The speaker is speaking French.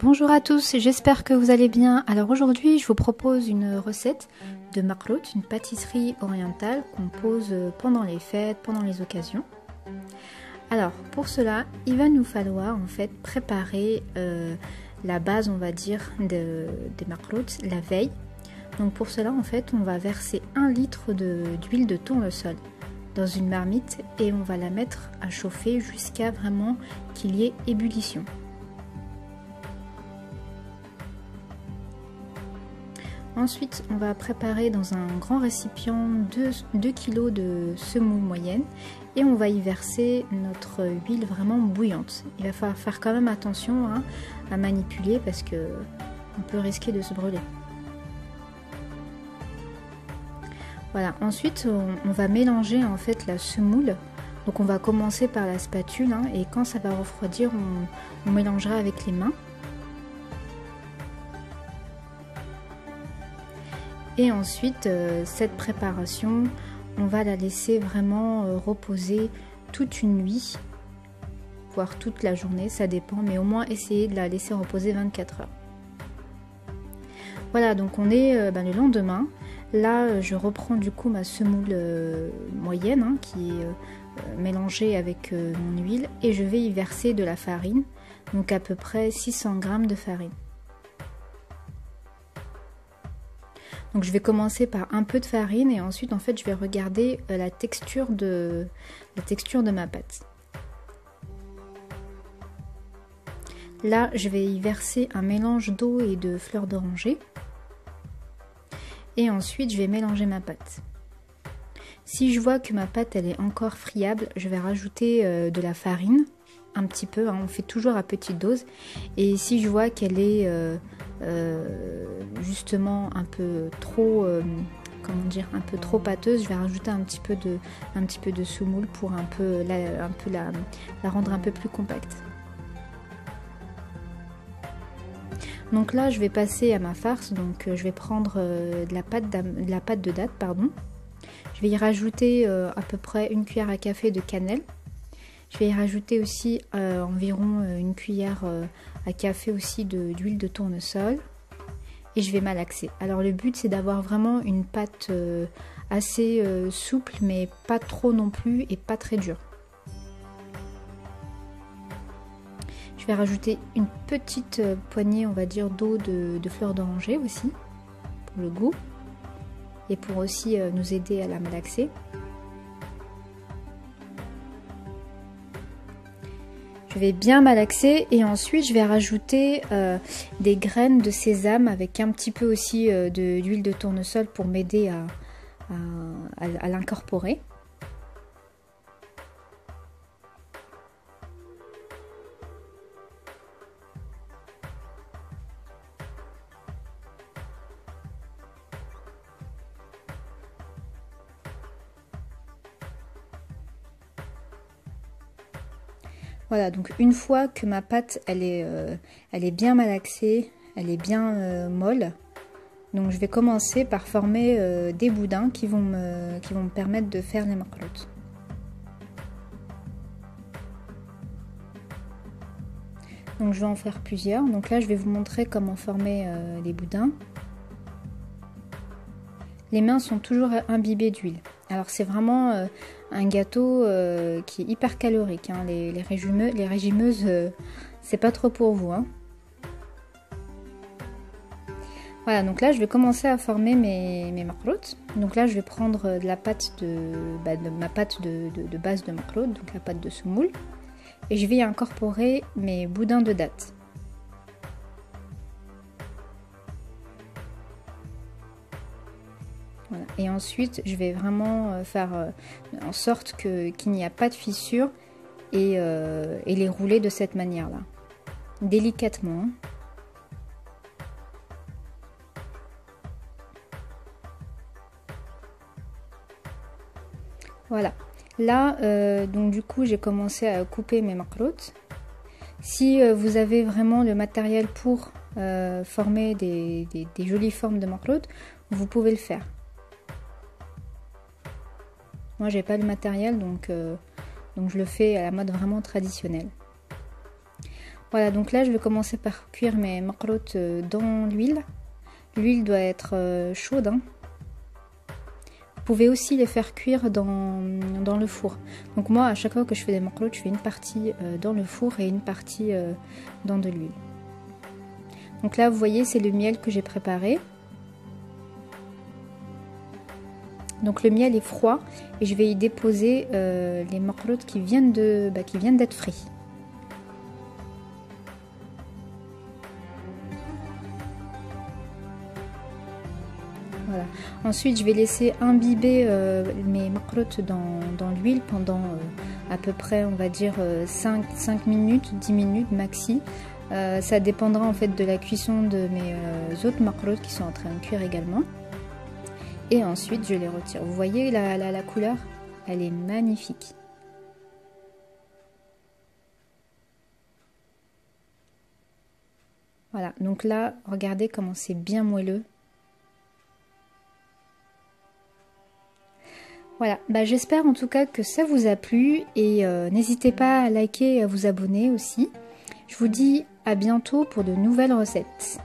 Bonjour à tous, j'espère que vous allez bien. Alors aujourd'hui, je vous propose une recette de maklout, une pâtisserie orientale qu'on pose pendant les fêtes, pendant les occasions. Alors pour cela, il va nous falloir en fait préparer la base, on va dire, des maklouts la veille. Donc pour cela, en fait, on va verser 1 litre d'huile de tournesol dans une marmite et on va la mettre à chauffer jusqu'à vraiment qu'il y ait ébullition. Ensuite, on va préparer dans un grand récipient 2 kg de semoule moyenne et on va y verser notre huile vraiment bouillante. Il va falloir faire quand même attention à manipuler parce que on peut risquer de se brûler. Voilà, ensuite on va mélanger en fait la semoule. Donc on va commencer par la spatule et quand ça va refroidir, on mélangera avec les mains. Et ensuite, cette préparation, on va la laisser vraiment reposer toute une nuit, voire toute la journée, ça dépend, mais au moins essayer de la laisser reposer 24 heures. Voilà, donc on est le lendemain. Là, je reprends du coup ma semoule moyenne qui est mélangée avec mon huile et je vais y verser de la farine, donc à peu près 600 g de farine. Donc je vais commencer par un peu de farine et ensuite en fait je vais regarder la texture de ma pâte. Là je vais y verser un mélange d'eau et de fleurs d'oranger. Et ensuite je vais mélanger ma pâte. Si je vois que ma pâte elle est encore friable, je vais rajouter de la farine, un petit peu, on fait toujours à petite dose. Et si je vois qu'elle est justement un peu trop un peu trop pâteuse, je vais rajouter un petit peu de semoule pour la rendre un peu plus compacte. Donc là je vais passer à ma farce, donc je vais prendre de la pâte de date, pardon. Je vais y rajouter à peu près 1 cuillère à café de cannelle. Je vais y rajouter aussi environ 1 cuillère à café aussi d'huile de tournesol et je vais malaxer. Alors le but c'est d'avoir vraiment une pâte assez souple mais pas trop non plus et pas très dure. Je vais rajouter une petite poignée, on va dire, d'eau de fleurs d'oranger aussi pour le goût et pour aussi nous aider à la malaxer. Je vais bien malaxer et ensuite je vais rajouter des graines de sésame avec un petit peu aussi d'huile de tournesol pour m'aider à l'incorporer. Voilà, donc une fois que ma pâte elle est bien malaxée, elle est bien molle, donc je vais commencer par former des boudins qui vont me permettre de faire les maklouts. Donc je vais en faire plusieurs. Donc là je vais vous montrer comment former les boudins. Les mains sont toujours imbibées d'huile. Alors c'est vraiment un gâteau qui est hyper calorique. Les régimeuses, c'est pas trop pour vous. Voilà, donc là je vais commencer à former mes maklouts. Donc là je vais prendre de la pâte de ma pâte de base de maklout, donc la pâte de semoule. Et je vais y incorporer mes boudins de date. Voilà. Et ensuite, je vais vraiment faire en sorte qu'il n'y a pas de fissure et les rouler de cette manière-là, délicatement. Voilà. Là, donc du coup, j'ai commencé à couper mes maklouts. Si vous avez vraiment le matériel pour former des jolies formes de maklouts, vous pouvez le faire. Moi j'ai pas le matériel donc je le fais à la mode vraiment traditionnelle. Voilà, donc là je vais commencer par cuire mes makrout dans l'huile. L'huile doit être chaude, hein. Vous pouvez aussi les faire cuire dans le four. Donc moi, à chaque fois que je fais des makrout, je fais une partie dans le four et une partie dans de l'huile. Donc là, vous voyez, c'est le miel que j'ai préparé. Donc le miel est froid et je vais y déposer les makrout qui viennent d'être frits. Voilà. Ensuite, je vais laisser imbiber mes makrout dans l'huile pendant à peu près, on va dire, 5 minutes, 10 minutes maxi. Ça dépendra en fait de la cuisson de mes autres makrout qui sont en train de cuire également. Et ensuite, je les retire. Vous voyez la couleur? Elle est magnifique. Voilà, donc là, regardez comment c'est bien moelleux. Voilà, j'espère en tout cas que ça vous a plu et n'hésitez pas à liker et à vous abonner aussi. Je vous dis à bientôt pour de nouvelles recettes.